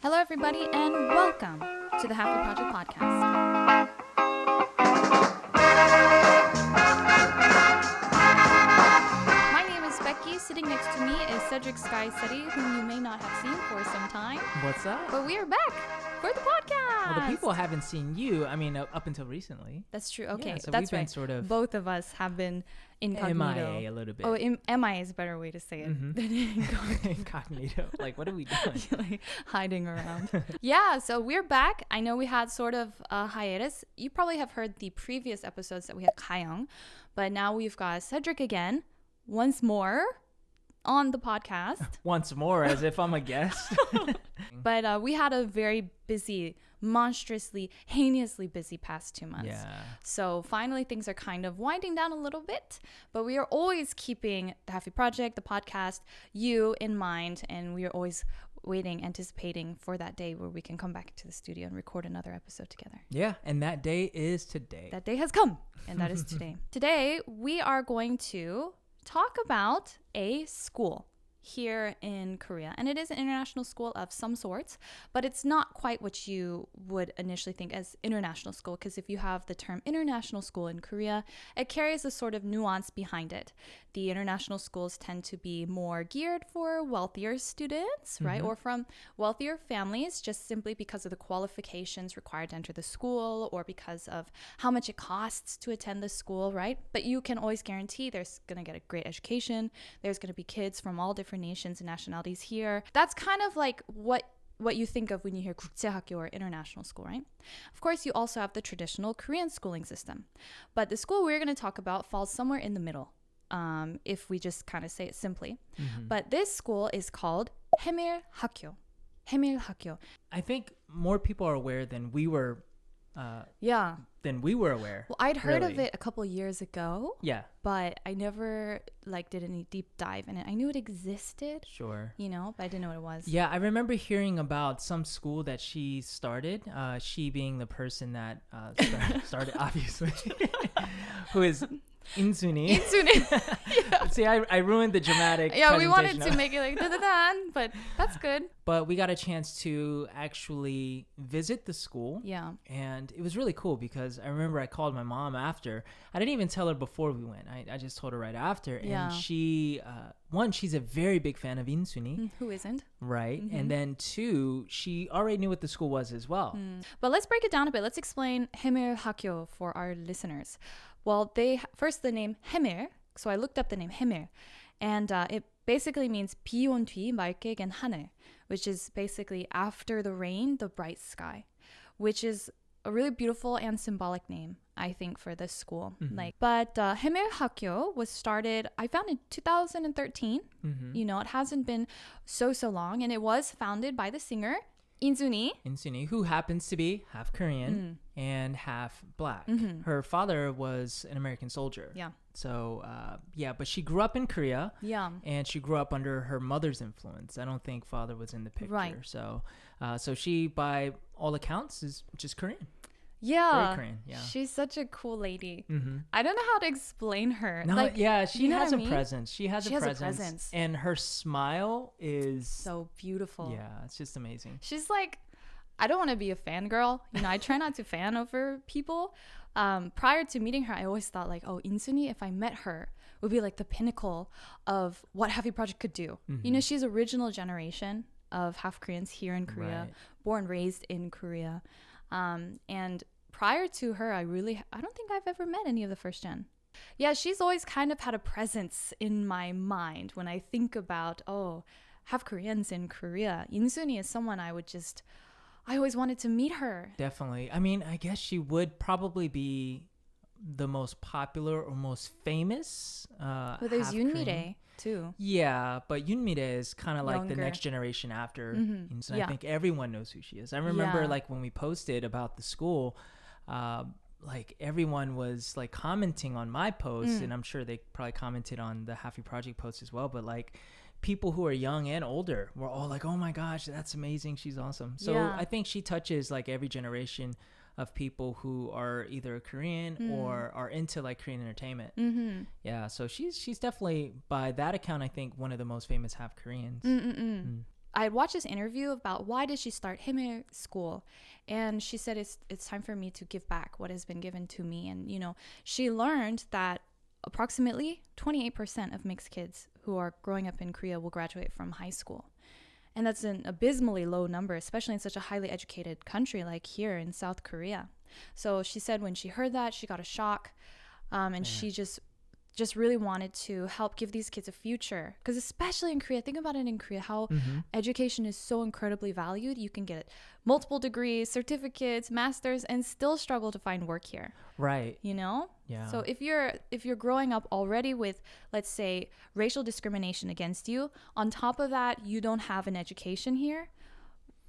Hello, everybody, and welcome to the Halfie Project podcast. My name is Becky. Sitting next to me is Cedric Cedric, whom you may not have seen for some time. What's up? But we are back for the podcast. Well, the people haven't seen you. I mean, up until recently. That's true. Okay, yeah, so that's we've right. been sort of both of us have been incognito. MIA a little bit. Oh, MIA is a better way to say it than incognito. Incognito. Like, what are we doing? Like hiding around. Yeah, so we're back. I know we had sort of a hiatus. You probably have heard the previous episodes that we had Kayong, but now we've got Cedric again, once more on the podcast. Once more, as if I'm a guest. But we had a very busy, monstrously, heinously busy past 2 months. Yeah. So finally things are kind of winding down a little bit, but we are always keeping the Halfie Project, the podcast, you in mind, and we are always waiting, anticipating for that day where we can come back to the studio and record another episode together. Yeah, and that day is today. That day has come, and that is today. Today, we are going to talk about a school here in Korea, and it is an international school of some sorts, but it's not quite what you would initially think as international school, because if you have the term international school in Korea, it carries a sort of nuance behind it. The international schools tend to be more geared for wealthier students, right? Or from wealthier families, just simply because of the qualifications required to enter the school or because of how much it costs to attend the school, right? But you can always guarantee there's going to get a great education. There's going to be kids from all different nations and nationalities here. That's kind of like what you think of when you hear Hakyo or international school, right? Of course, you also have the traditional Korean schooling system. But the school we're going to talk about falls somewhere in the middle, if we just kind of say it simply. But this school is called Haemil Hakyo. Haemil Hakyo. I think more people are aware than we were. Than we were aware. Well, I'd heard of it a couple years ago. Yeah. But I never did any deep dive in it. I knew it existed. Sure. But I didn't know what it was. Yeah, I remember hearing about some school that she started. She being the person that started, obviously, who is Insooni. Yeah. See, I ruined the dramatic. Yeah, we wanted presentation to make it like da-da-da, but that's good. But we got a chance to actually visit the school. Yeah. And it was really cool because I remember I called my mom after. I didn't even tell her before we went. I just told her right after. Yeah. And she, she's a very big fan of Insooni. Who isn't? Right. And then two, she already knew what the school was as well. But let's break it down a bit. Let's explain Haemil Hakyo for our listeners. Well, the name Himear. So I looked up the name Himear, and it basically means 비 온 뒤 맑게 갠 하늘, which is basically after the rain, the bright sky, which is a really beautiful and symbolic name, I think, for this school. But Haemil Hakyo was started, I found in 2013. It hasn't been so long, and it was founded by the singer Insooni, who happens to be half Korean and half black. Her father was an American soldier. Yeah. So, but she grew up in Korea. Yeah. And she grew up under her mother's influence. I don't think father was in the picture. Right. So she, by all accounts, is just Korean. Yeah. Very Korean. Yeah. She's such a cool lady. I don't know how to explain her. No, she has a presence. She has a presence. And her smile is so beautiful. Yeah, it's just amazing. She's like, I don't want to be a fangirl. I try not to fan over people. Prior to meeting her, I always thought Insooni, if I met her, would be like the pinnacle of what Halfie Project could do. She's original generation of half Koreans here in Korea, born, raised in Korea. And prior to her, I don't think I've ever met any of the first gen. Yeah, she's always kind of had a presence in my mind when I think about, half Koreans in Korea. Insooni is someone I always wanted to meet her. Definitely. I mean, I guess she would probably be the most popular or most famous. But there's Yoonmi too. Yeah, but Yoonmi is kind of like the next generation after. So I think everyone knows who she is. I remember when we posted about the school, everyone was commenting on my post, and I'm sure they probably commented on the Halfie Project post as well. But people who are young and older were all like, "Oh my gosh, that's amazing! She's awesome." So I think she touches every generation of people who are either Korean or are into Korean entertainment. Yeah, so she's definitely, by that account, I think one of the most famous half Koreans. I watched this interview about why did she start Haemil School, and she said it's time for me to give back what has been given to me. And she learned that approximately 28% of mixed kids who are growing up in Korea will graduate from high school. And that's an abysmally low number, especially in such a highly educated country like here in South Korea. So she said when she heard that, she got a shock, and she just really wanted to help give these kids a future. Because especially in Korea, think about it in Korea, how education is so incredibly valued. You can get multiple degrees, certificates, masters, and still struggle to find work here. Right. Yeah. So if you're growing up already with, let's say, racial discrimination against you, on top of that, you don't have an education here,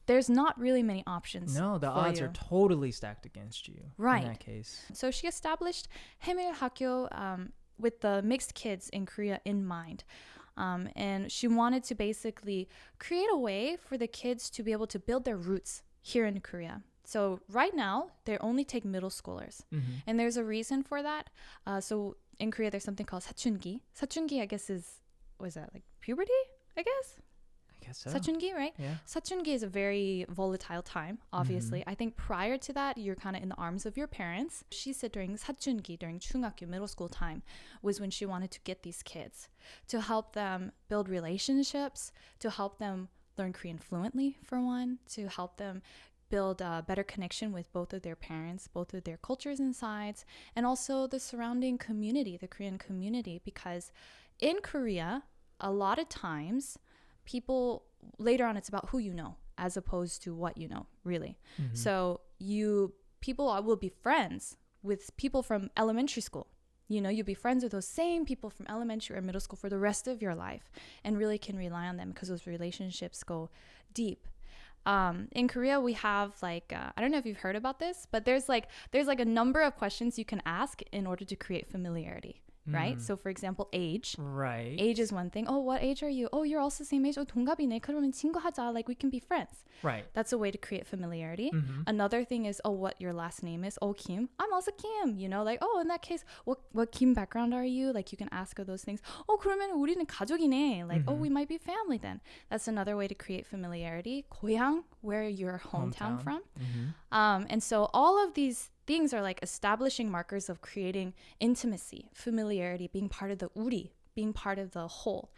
there's not really many options. No, the odds are totally stacked against you. Right. In that case. So she established Himear Hakyo with the mixed kids in Korea in mind. And she wanted to basically create a way for the kids to be able to build their roots here in Korea. So right now, they only take middle schoolers. And there's a reason for that. So in Korea, there's something called 사춘기. 사춘기, I guess, was that like puberty, I guess? I guess so. 사춘기, right? Yeah. 사춘기 is a very volatile time, obviously. I think prior to that, you're kind of in the arms of your parents. She said during 사춘기, during 중학교, middle school time, was when she wanted to get these kids to help them build relationships, to help them learn Korean fluently, for one, to help them build a better connection with both of their parents, both of their cultures and sides, and also the surrounding community, the Korean community, because in Korea, a lot of times, people, later on, it's about who you know as opposed to what you know, really. So people will be friends with people from elementary school. You'll be friends with those same people from elementary or middle school for the rest of your life, and really can rely on them because those relationships go deep. In Korea, we have I don't know if you've heard about this, but there's a number of questions you can ask in order to create familiarity. Right? So for example, age. Right. Age is one thing. Oh, what age are you? Oh, you're also the same age. Oh, 동갑이네. 그러면 친구하자. Like, we can be friends. Right. That's a way to create familiarity. Another thing is, oh, what your last name is. Oh, Kim. I'm also Kim. Oh, in that case, what Kim background are you? Like, you can ask her those things. Oh, 그러면 우리는 가족이네. Like, oh, we might be family then. That's another way to create familiarity. 고향, where your hometown from. And so all of these things are like establishing markers of creating intimacy, familiarity, being part of the 우리, being part of the whole.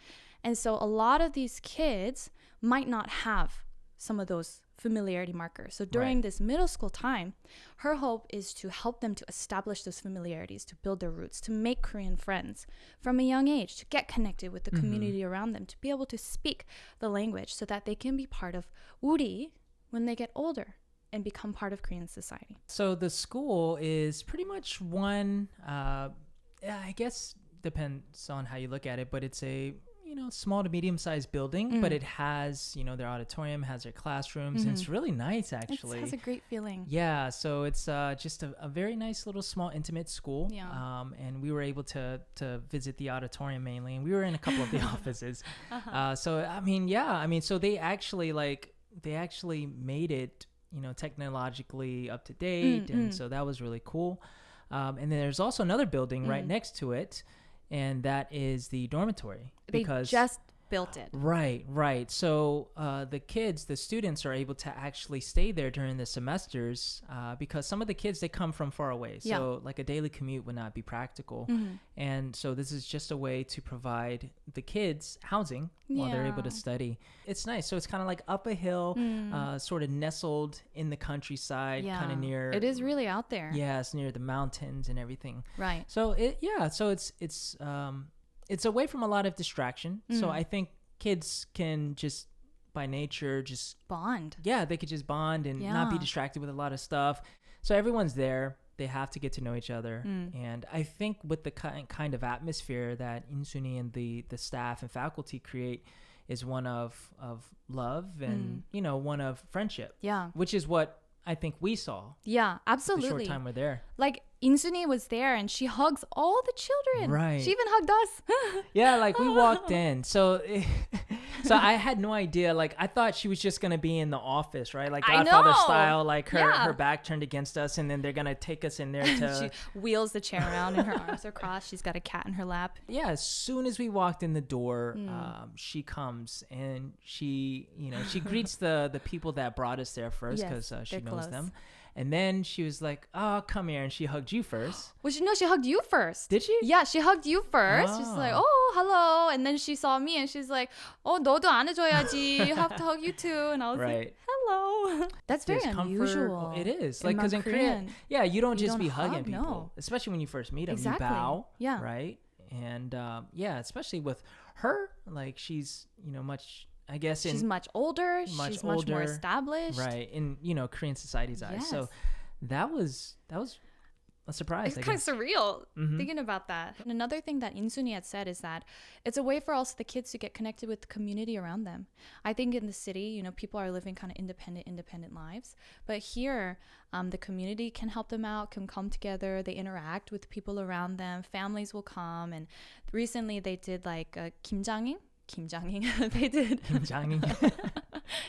And so a lot of these kids might not have some of those familiarity markers. So during this middle school time, her hope is to help them to establish those familiarities, to build their roots, to make Korean friends from a young age, to get connected with the community around them, to be able to speak the language so that they can be part of 우리 when they get older and become part of Korean society. So the school is pretty much one, I guess depends on how you look at it, but it's a small to medium-sized building, but it has their auditorium, has their classrooms, and it's really nice actually. It has a great feeling. Yeah, so it's just a very nice little small intimate school. Yeah. And we were able to visit the auditorium mainly, and we were in a couple of the offices. So they actually made it technologically up to date, and so that was really cool. And then there's also another building right next to it, and that is the dormitory. They just built it. Right. So the students are able to actually stay there during the semesters because some of the kids, they come from far away. So like a daily commute would not be practical. And so this is just a way to provide the kids housing while they're able to study. It's nice. So it's kind of like up a hill, sort of nestled in the countryside, kind of near. It is really out there. Yeah, it's near the mountains and everything. Right. So it's away from a lot of distraction. So I think kids can just by nature just bond. Yeah, they could just bond and not be distracted with a lot of stuff. So everyone's there. They have to get to know each other. And I think with the kind of atmosphere that Insooni and the staff and faculty create is one of love and, one of friendship. Yeah. Which is what I think we saw. Yeah, absolutely. The short time we're there. Like Insooni was there and she hugs all the children. Right. She even hugged us. Yeah, like we walked in. So So I had no idea. Like, I thought she was just gonna be in the office, right? Like I Godfather know. style, like her back turned against us, and then they're gonna take us in there to. She wheels the chair around and her arms are crossed. She's got a cat in her lap. Yeah, as soon as we walked in the door, she comes and she greets the people that brought us there first because she knows close. them. And then she was like, "Oh, come here," and she hugged you first. Well, she hugged you first. Did she? Yeah, she hugged you first. Oh. She's like, "Oh, hello," and then she saw me and she's like, "Oh, 너도 안아줘야지. You have to hug you too." And I was like, "Hello." That's very unusual. It is like because in Korean, you don't just be hugging people, no. especially when you first meet them. Exactly. You bow, yeah, right, and especially with her, like she's much. I guess she's much older. She's much more established, right? In Korean society's eyes. So that was a surprise. It's kind of surreal thinking about that. And another thing that Insooni had said is that it's a way for also the kids to get connected with the community around them. I think in the city, people are living kind of independent lives, but here, the community can help them out, can come together. They interact with people around them. Families will come, and recently they did like a 김장ing. They did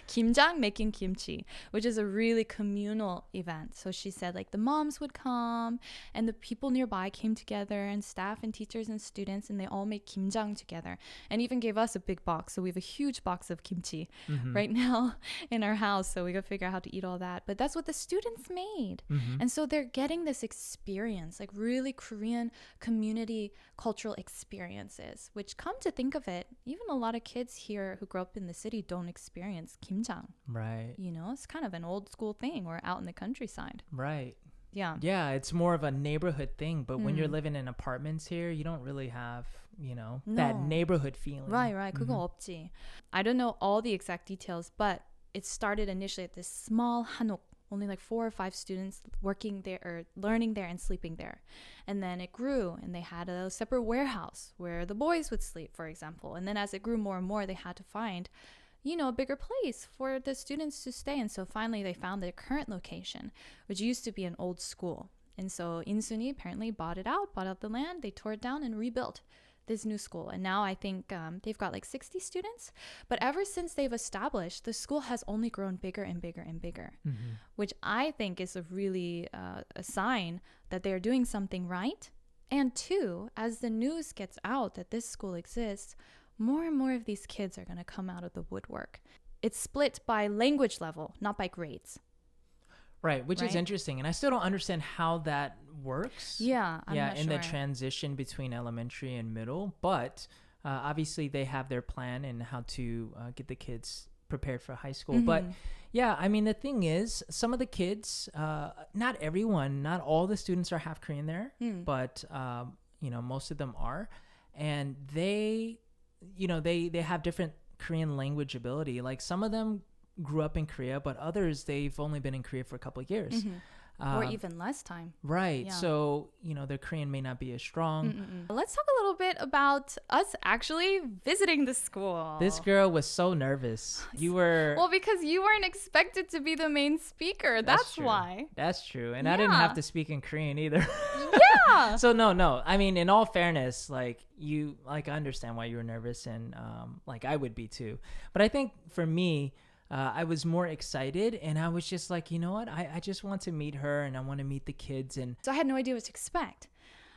김장, making kimchi, which is a really communal event. So she said like the moms would come and the people nearby came together, and staff and teachers and students, and they all made 김장 together and even gave us a big box. So we have a huge box of kimchi right now in our house, so we gotta figure out how to eat all that. But that's what the students made. And so they're getting this experience, like really Korean community cultural experiences, which, come to think of it, even a lot of kids here who grow up in the city don't experience 김장. Right. It's kind of an old school thing. We're out in the countryside. Right. Yeah. Yeah, it's more of a neighborhood thing. But when you're living in apartments here, you don't really have, that neighborhood feeling. Right. 그거 없지. I don't know all the exact details, but it started initially at this small hanok. Only like 4 or 5 students working there or learning there and sleeping there. And then it grew, and they had a separate warehouse where the boys would sleep, for example. And then as it grew more and more, they had to find, a bigger place for the students to stay. And so finally they found their current location, which used to be an old school. And so Insooni apparently bought out the land, they tore it down and rebuilt this new school. And now I think they've got like 60 students. But ever since they've established, the school has only grown bigger and bigger and bigger, which I think is a really a sign that they're doing something right. And 2, as the news gets out that this school exists, more and more of these kids are going to come out of the woodwork. It's split by language level, not by grades. Right, which is interesting. And I still don't understand how that works. Yeah, I'm not in sure. the transition between elementary and middle. But obviously they have their plan and how to get the kids prepared for high school. But yeah, I mean, the thing is, some of the kids, not everyone, not all the students are half Korean there, but most of them are. And they have different Korean language ability. Like some of them grew up in Korea, but others, they've only been in Korea for a couple of years. Or even less time. Right. Yeah. So, their Korean may not be as strong. Let's talk a little bit about us actually visiting the school. This girl was so nervous. You were... Well, because you weren't expected to be the main speaker. That's true. why. That's true. And I didn't have to speak in Korean either. Yeah. So no. I mean, in all fairness, I understand why you were nervous, and I would be too. But I think for me, I was more excited, and I was just like, you know what? I just want to meet her, and I want to meet the kids. And so I had no idea what to expect.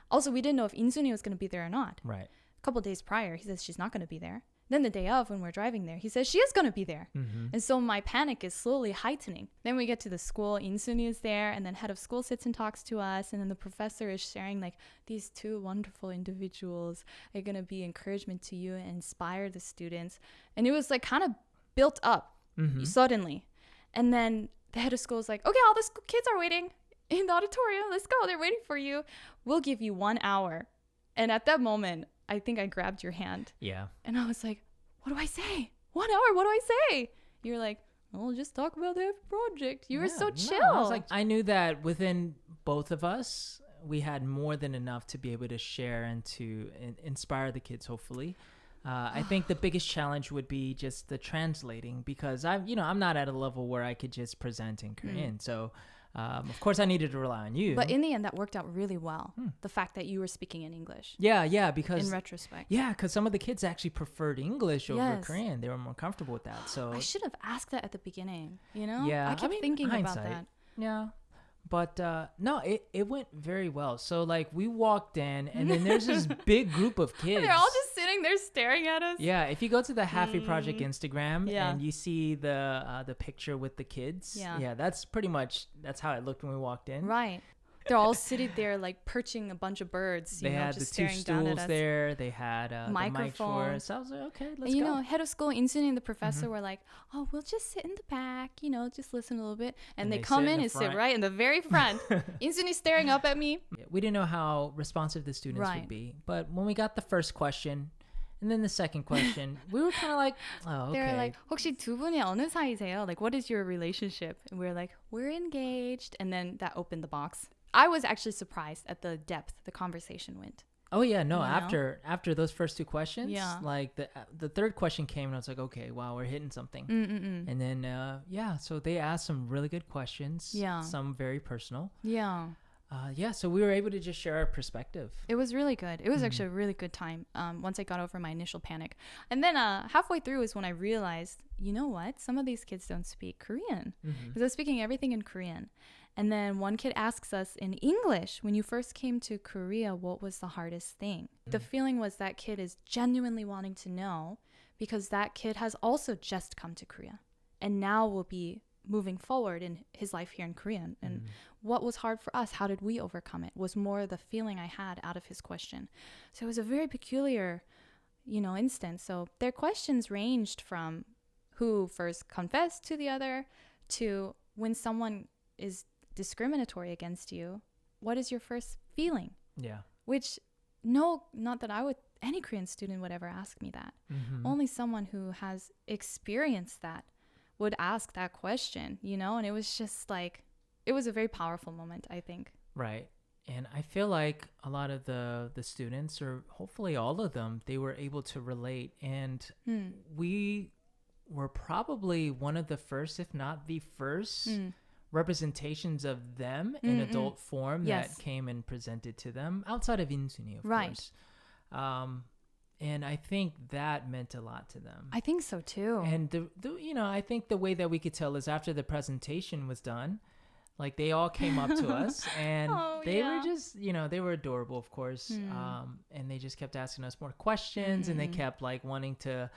Also, we didn't know if Insooni was going to be there or not. Right. A couple of days prior, he says she's not going to be there. Then the day of, when we're driving there, he says she is going to be there. And so my panic is slowly heightening. Then we get to the school, Insooni is there, and then head of school sits and talks to us, and then the professor is sharing these 2 wonderful individuals are going to be encouragement to you and inspire the students. And it was kind of built up suddenly. And then the head of school is like, okay, all the kids are waiting in the auditorium. Let's go. They're waiting for you. We'll give you 1 hour. And at that moment, I think I grabbed your hand. Yeah. And I was like, what do I say? 1 hour, what do I say? You're like, well, just talk about the Halfie Project. You were so chill. No, I knew that within both of us, we had more than enough to be able to share and to inspire the kids, hopefully. I think the biggest challenge would be just the translating, because I'm not at a level where I could just present in Korean. So Of course, I needed to rely on you. But in the end, that worked out really well. The fact that you were speaking in English. Yeah, because in retrospect. Yeah, because some of the kids actually preferred English over Korean. They were more comfortable with that. So I should have asked that at the beginning. Yeah, I kept thinking hindsight. about that. Yeah. But no, it went very well. So like we walked in, and then there's this big group of kids. They're all just sitting there staring at us. Yeah, if you go to the Halfie Project Instagram Yeah. and you see the picture with the kids, Yeah. that's how it looked when we walked in. Right. They're all sitting there like perching a bunch of birds. They had just the two staring down at stools us. there. They had the mic for Microphone. us. I was like, okay, let's And, go. head of school, Insooni and the professor were like, oh, we'll just sit in the back, just listen a little bit. And they come in and sit right in the very front. Insooni staring up at me. We didn't know how responsive the students would be. But when we got the first question and then the second question, we were kind of like, oh, okay. They were like, 혹시 두 분이 어느 사이세요? Like, what is your relationship? And we were like, we're engaged. And then that opened the box. I was actually surprised at the depth the conversation went. Oh yeah, no. After those first two questions, Yeah. like the third question came, and I was like, okay, wow, we're hitting something. And then so they asked some really good questions. Yeah. Some very personal. Yeah. So we were able to just share our perspective. It was really good. It was actually a really good time once I got over my initial panic. And then halfway through is when I realized, you know what? Some of these kids don't speak Korean. Because I was speaking everything in Korean. And then one kid asks us in English, when you first came to Korea, what was the hardest thing? The feeling was that kid is genuinely wanting to know because that kid has also just come to Korea and now will be moving forward in his life here in Korea. And what was hard for us? How did we overcome it? Was more the feeling I had out of his question. So it was a very peculiar, instance. So their questions ranged from who first confessed to the other to when someone is discriminatory against you, what is your first feeling? Yeah. Which, not that any Korean student would ever ask me that. Only someone who has experienced that would ask that question, and it was just like, it was a very powerful moment, I think. Right. And I feel like a lot of the students, or hopefully all of them, they were able to relate. And we were probably one of the first, if not the first, representations of them in adult form that came and presented to them outside of Insooni, of course. And I think that meant a lot to them. I think so too. And I think the way that we could tell is after the presentation was done, like they all came up to us and they were just, they were adorable, of course. And they just kept asking us more questions and they kept like wanting to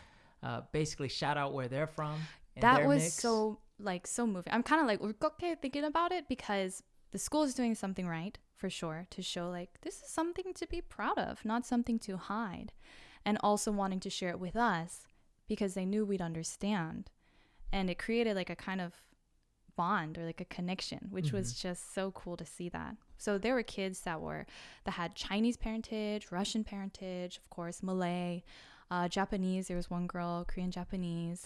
basically shout out where they're from. That was so moving. I'm kind of like 울컥해 thinking about it because the school is doing something right for sure to show like this is something to be proud of, not something to hide, and also wanting to share it with us because they knew we'd understand, and it created like a kind of bond or like a connection, which was just so cool to see that. So there were kids that had Chinese parentage, Russian parentage, of course, Malay. Japanese, there was one girl, Korean Japanese.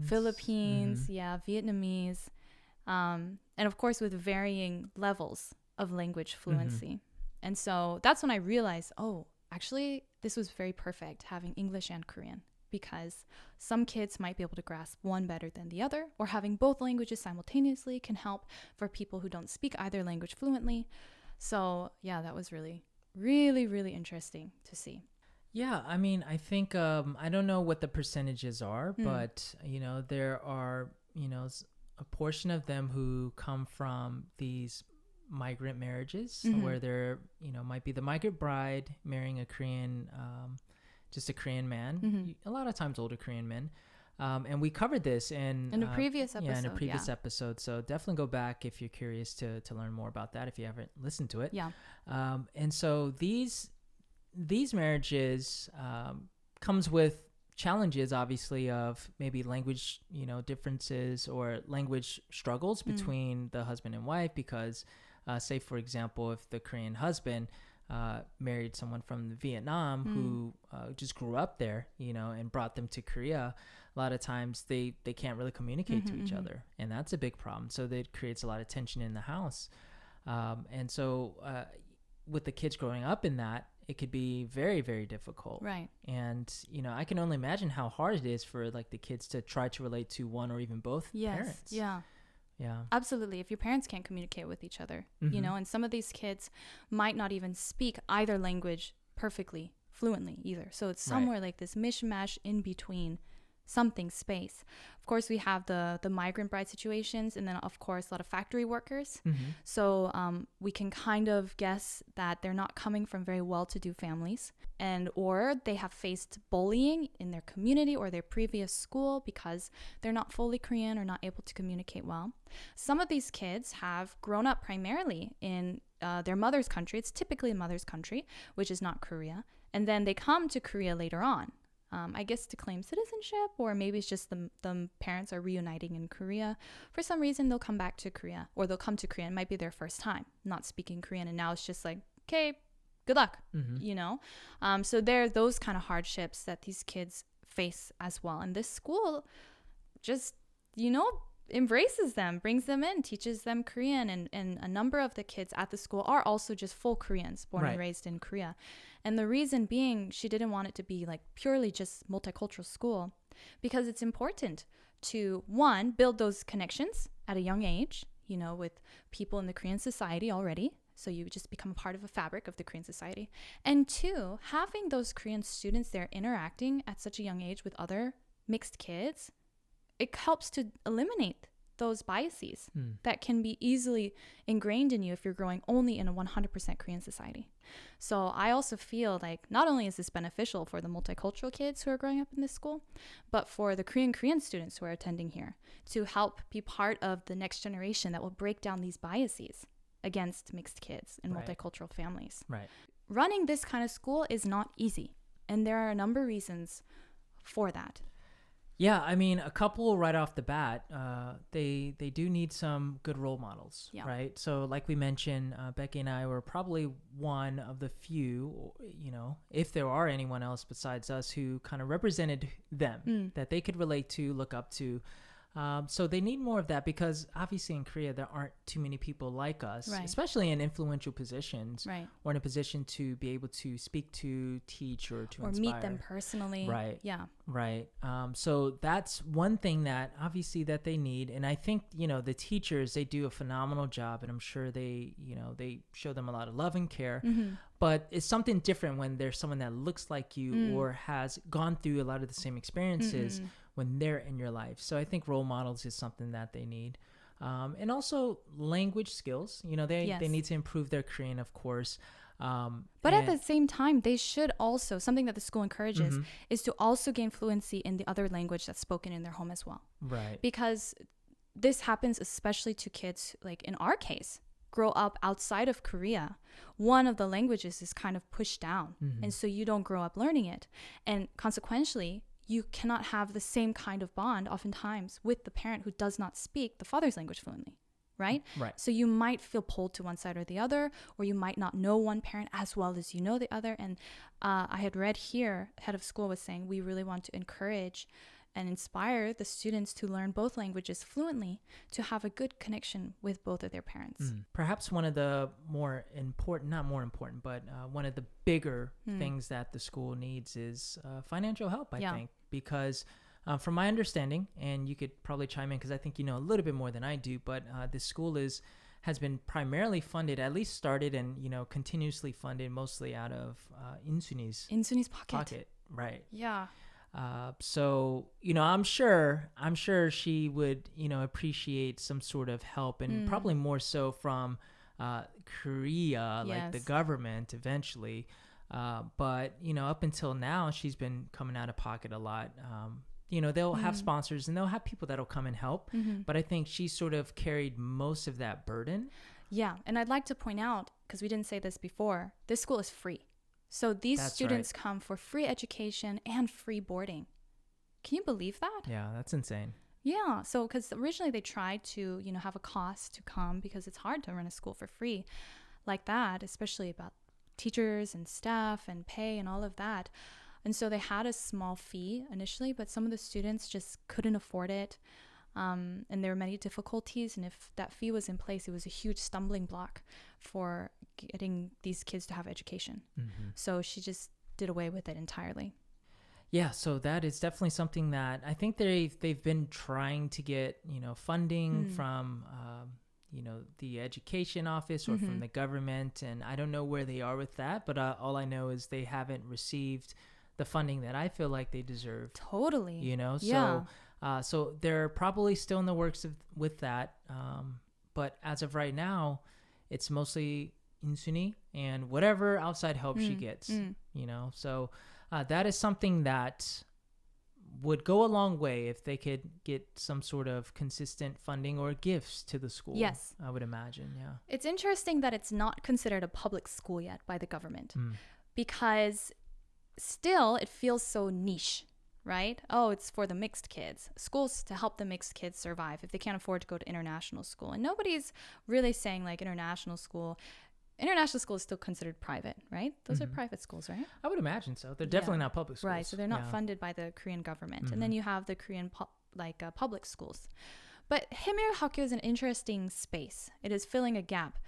Philippines, Vietnamese. And of course with varying levels of language fluency. And so that's when I realized, actually this was very perfect having English and Korean, because some kids might be able to grasp one better than the other, or having both languages simultaneously can help for people who don't speak either language fluently. So yeah, that was really, really, really interesting to see. Yeah, I mean, I think, I don't know what the percentages are, but, there are, a portion of them who come from these migrant marriages where there, might be the migrant bride marrying a Korean, just a Korean man, a lot of times older Korean men. And we covered this in a previous episode. Yeah, in a previous episode. So definitely go back if you're curious to learn more about that, if you haven't listened to it. Yeah. And so these marriages comes with challenges, obviously, of maybe language, differences or language struggles between the husband and wife, because say, for example, if the Korean husband married someone from Vietnam who just grew up there, and brought them to Korea, a lot of times they can't really communicate to each other. And that's a big problem. So that creates a lot of tension in the house. And so with the kids growing up in that, it could be very, very difficult. Right. And, I can only imagine how hard it is for like the kids to try to relate to one or even both parents. Yeah. Yeah. Absolutely. If your parents can't communicate with each other, you know, and some of these kids might not even speak either language perfectly, fluently either. So it's somewhere like this mishmash in between something space. Of course, we have the migrant bride situations, and then of course a lot of factory workers. So we can kind of guess that they're not coming from very well-to-do families, and or they have faced bullying in their community or their previous school because they're not fully Korean or not able to communicate well. Some of these kids have grown up primarily in their mother's country. It's typically a mother's country, which is not Korea, and then they come to Korea later on. I guess to claim citizenship, or maybe it's just the parents are reuniting in Korea. For some reason, they'll come back to Korea, or they'll come to Korea. It might be their first time not speaking Korean, and now it's just like, okay, good luck, you know? So there are those kind of hardships that these kids face as well. And this school just, you know, embraces them, brings them in, teaches them Korean. And a number of the kids at the school are also just full Koreans, born and raised in Korea. And the reason being, she didn't want it to be like purely just multicultural school, because it's important to, one, build those connections at a young age, you know, with people in the Korean society already. So you just become part of a fabric of the Korean society. And two, having those Korean students there interacting at such a young age with other mixed kids, it helps to eliminate those biases that can be easily ingrained in you if you're growing only in a 100% Korean society. So I also feel like not only is this beneficial for the multicultural kids who are growing up in this school, but for the Korean students who are attending here, to help be part of the next generation that will break down these biases against mixed kids in multicultural families. Running this kind of school is not easy, and there are a number of reasons for that. Yeah, I mean, a couple right off the bat, they do need some good role models, right? So like we mentioned, Becky and I were probably one of the few, you know, if there are anyone else besides us who kind of represented them, that they could relate to, look up to. So they need more of that, because obviously in Korea there aren't too many people like us, especially in influential positions, or in a position to be able to speak to, teach, or to inspire. Meet them personally. So that's one thing that obviously that they need. And I think, you know, the teachers, they do a phenomenal job, and I'm sure they, you know, they show them a lot of love and care. But it's something different when there's someone that looks like you or has gone through a lot of the same experiences when they're in your life. So I think role models is something that they need. And also language skills. You know, they need to improve their Korean, of course. But at the same time, they should also, something that the school encourages is to also gain fluency in the other language that's spoken in their home as well. Because this happens especially to kids, like in our case, grow up outside of Korea. One of the languages is kind of pushed down. And so you don't grow up learning it. And consequently, you cannot have the same kind of bond oftentimes with the parent who does not speak the father's language fluently, right? So you might feel pulled to one side or the other, or you might not know one parent as well as you know the other. And I had read here, head of school was saying, we really want to encourage and inspire the students to learn both languages fluently, to have a good connection with both of their parents. Perhaps one of the more important, not more important, but one of the bigger things that the school needs is financial help, I think. Because from my understanding, and you could probably chime in because I think you know a little bit more than I do, but this school has been primarily funded, at least started and, you know, continuously funded mostly out of Insooni's pocket. Right. Yeah. So, you know, I'm sure she would, you know, appreciate some sort of help, and probably more so from Korea, like the government eventually. But, you know, up until now, she's been coming out of pocket a lot. You know, they'll have sponsors and they'll have people that'll come and help. But I think she sort of carried most of that burden. Yeah. And I'd like to point out, because we didn't say this before, this school is free. So these students come for free education and free boarding. Can you believe that? Yeah, that's insane. Yeah. So because originally they tried to, you know, have a cost to come, because it's hard to run a school for free like that, especially about teachers and staff and pay and all of that. And so they had a small fee initially, but some of the students just couldn't afford it. And there were many difficulties. And if that fee was in place, it was a huge stumbling block for getting these kids to have education. So she just did away with it entirely. Yeah, so that is definitely something that I think they've been trying to get, funding from, the education office or from the government. And I don't know where they are with that, but all I know is they haven't received the funding that I feel like they deserve. Totally. Yeah. So they're probably still in the works with that. But as of right now, it's mostly Insooni and whatever outside help she gets, So that is something that would go a long way if they could get some sort of consistent funding or gifts to the school. Yes. I would imagine, yeah. It's interesting that it's not considered a public school yet by the government because still it feels so niche, right? Oh, it's for the mixed kids. Schools to help the mixed kids survive if they can't afford to go to international school. And nobody's really saying like international school is still considered private, right? Those are private schools, right? I would imagine so. They're definitely not public schools. Right, so they're not funded by the Korean government. And then you have the Korean public schools. But Himear Hakyo is an interesting space. It is filling a gap.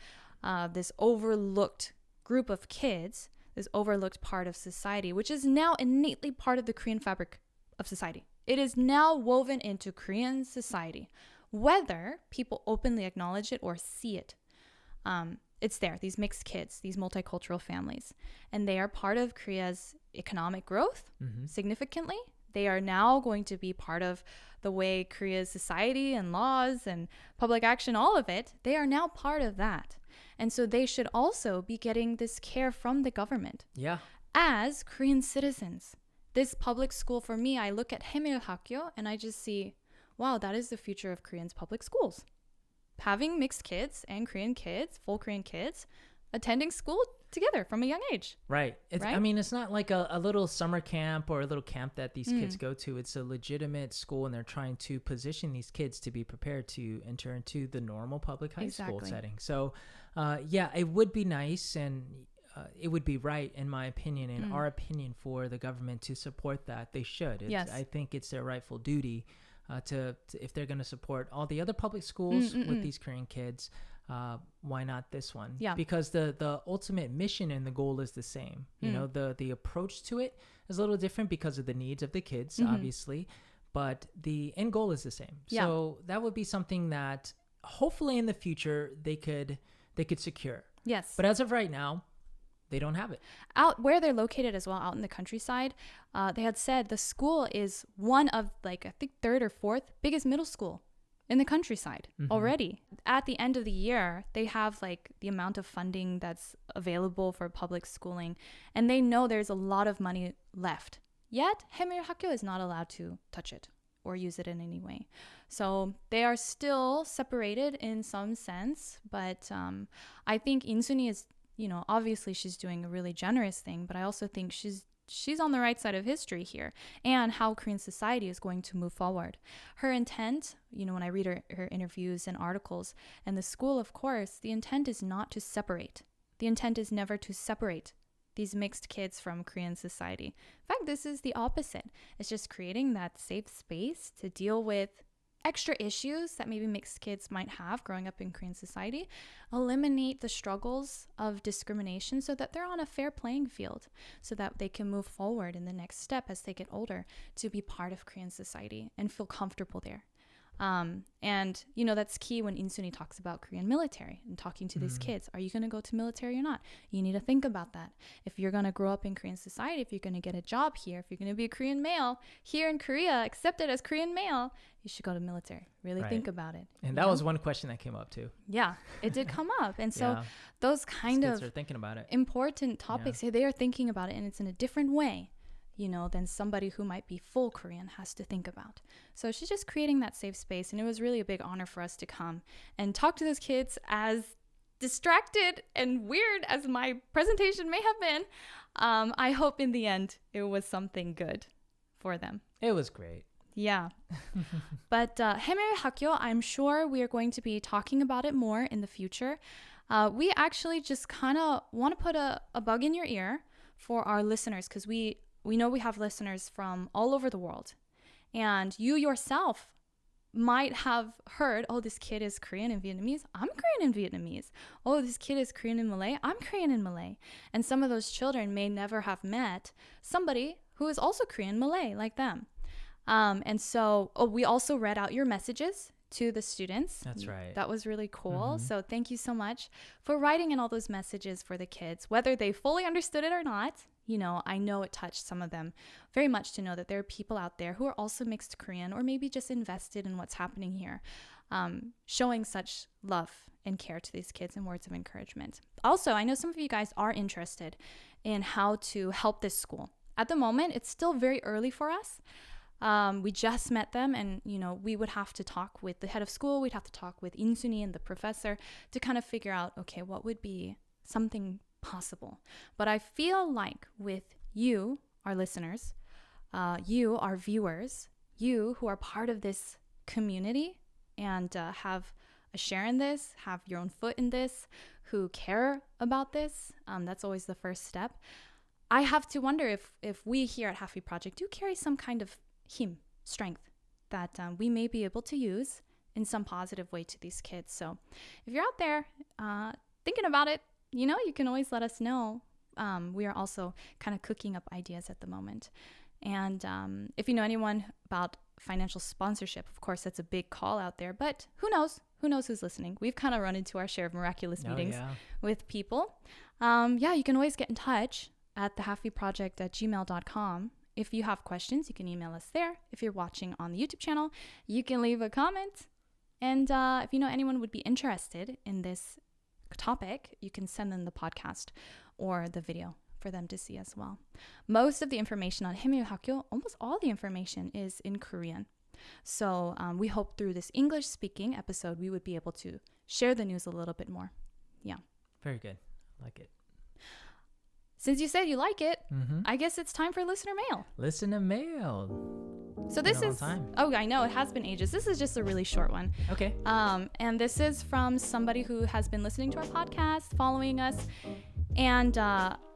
This overlooked group of kids, this overlooked part of society, which is now innately part of the Korean fabric of society. It is now woven into Korean society, whether people openly acknowledge it or see it. It's there, these mixed kids, these multicultural families, and they are part of Korea's economic growth significantly. They are now going to be part of the way Korea's society and laws and public action, all of it, they are now part of that. And so they should also be getting this care from the government. Yeah. As Korean citizens. This public school, for me, I look at Haemil Hakyo and I just see, wow, that is the future of Korean's public schools. Having mixed kids and Korean kids, full Korean kids, attending school together from a young age. Right. Right? I mean, it's not like a little summer camp or a little camp that these kids go to. It's a legitimate school, and they're trying to position these kids to be prepared to enter into the normal public high school setting. So, it would be nice, and it would be right, in my opinion, in our opinion, for the government to support that. They should. Yes. I think it's their rightful duty. To if they're going to support all the other public schools with these Korean kids, why not this one? Yeah. Because the ultimate mission and the goal is the same. You know, the approach to it is a little different because of the needs of the kids, obviously, but the end goal is the same. Yeah. So that would be something that hopefully in the future they could secure. Yes. But as of right now, they don't have it. Out where they're located as well, out in the countryside, they had said the school is one of I think third or fourth biggest middle school in the countryside already. At the end of the year, they have the amount of funding that's available for public schooling, and they know there's a lot of money left. Yet, Haemil Hakyo is not allowed to touch it or use it in any way. So they are still separated in some sense, but I think Insooni is, obviously she's doing a really generous thing, but I also think she's on the right side of history here and how Korean society is going to move forward. Her intent, when I read her interviews and articles, and the school, of course, the intent is not to separate. The intent is never to separate these mixed kids from Korean society. In fact, this is the opposite. It's just creating that safe space to deal with extra issues that maybe mixed kids might have growing up in Korean society, eliminate the struggles of discrimination so that they're on a fair playing field, so that they can move forward in the next step as they get older to be part of Korean society and feel comfortable there. And that's key when Insooni talks about Korean military and talking to these kids. Are you going to go to military or not? You need to think about that. If you're going to grow up in Korean society, if you're going to get a job here, if you're going to be a Korean male here in Korea, accepted as Korean male, you should go to military. Really think about it. And that was one question that came up too. Yeah, it did come up. And so those kind kids of are thinking about it. Important topics, they are thinking about it, and it's in a different way, than somebody who might be full Korean has to think about. So she's just creating that safe space. And it was really a big honor for us to come and talk to those kids, as distracted and weird as my presentation may have been. I hope in the end it was something good for them. It was great. Yeah. But Haemil Hakyo, I'm sure we are going to be talking about it more in the future. We actually just kind of want to put a bug in your ear for our listeners, because we know we have listeners from all over the world. And you yourself might have heard, oh, this kid is Korean and Vietnamese. I'm Korean and Vietnamese. Oh, this kid is Korean and Malay. I'm Korean and Malay. And some of those children may never have met somebody who is also Korean Malay like them. And so we also read out your messages to the students. That's right. That was really cool. So thank you so much for writing in all those messages for the kids, whether they fully understood it or not. You know, I know it touched some of them very much to know that there are people out there who are also mixed Korean or maybe just invested in what's happening here, showing such love and care to these kids and words of encouragement. Also, I know some of you guys are interested in how to help this school. At the moment, it's still very early for us. We just met them, and you know, we would have to talk with the head of school. We'd have to talk with Insooni and the professor to kind of figure out, okay, what would be something possible. But I feel like with you, our listeners, you, our viewers, you who are part of this community and have a share in this, have your own foot in this, who care about this, that's always the first step. I have to wonder if we here at Halfie Project do carry some kind of strength that we may be able to use in some positive way to these kids. So if you're out there thinking about it, you know, you can always let us know. We are also kind of cooking up ideas at the moment. And if you know anyone about financial sponsorship, of course, that's a big call out there. But who knows? Who knows who's listening? We've kind of run into our share of miraculous meetings with people. You can always get in touch at thehalfieproject@gmail.com. If you have questions, you can email us there. If you're watching on the YouTube channel, you can leave a comment. And if you know anyone would be interested in this topic, you can send them the podcast or the video for them to see as well. Most of the information on Himear Hakyo, almost all the information is in Korean. So we hope through this English speaking episode, we would be able to share the news a little bit more. Yeah. Very good. Like it. Since you said you like it, I guess it's time for listener mail. Listener mail. So this is, oh, I know, it has been ages. This is just a really short one. Okay. And this is from somebody who has been listening to our podcast, following us. And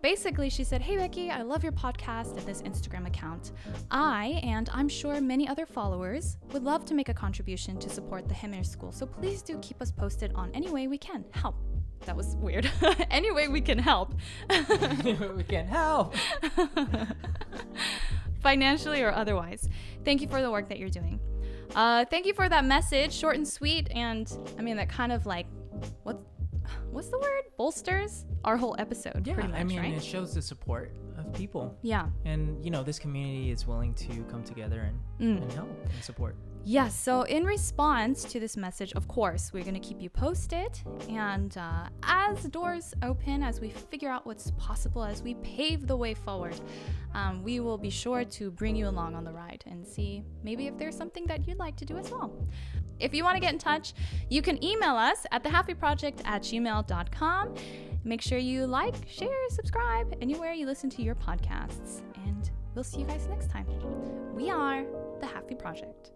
basically she said, "Hey Becky, I love your podcast and this Instagram account. I, and I'm sure many other followers, would love to make a contribution to support the Haemil School. So please do keep us posted on any way we can help." That was weird. Any way we can help. We can help. Financially or otherwise. Thank you for the work that you're doing. Thank you for that message, short and sweet. And I mean, that kind of like, what's the word? Bolsters our whole episode. Yeah, pretty much, I mean, right? It shows the support of people. Yeah. And, you know, this community is willing to come together and help and support. Yes, so in response to this message, of course, we're going to keep you posted. And as doors open, as we figure out what's possible, as we pave the way forward, we will be sure to bring you along on the ride and see maybe if there's something that you'd like to do as well. If you want to get in touch, you can email us at thehalfieproject@gmail.com. Make sure you like, share, subscribe anywhere you listen to your podcasts. And we'll see you guys next time. We are the Halfie Project.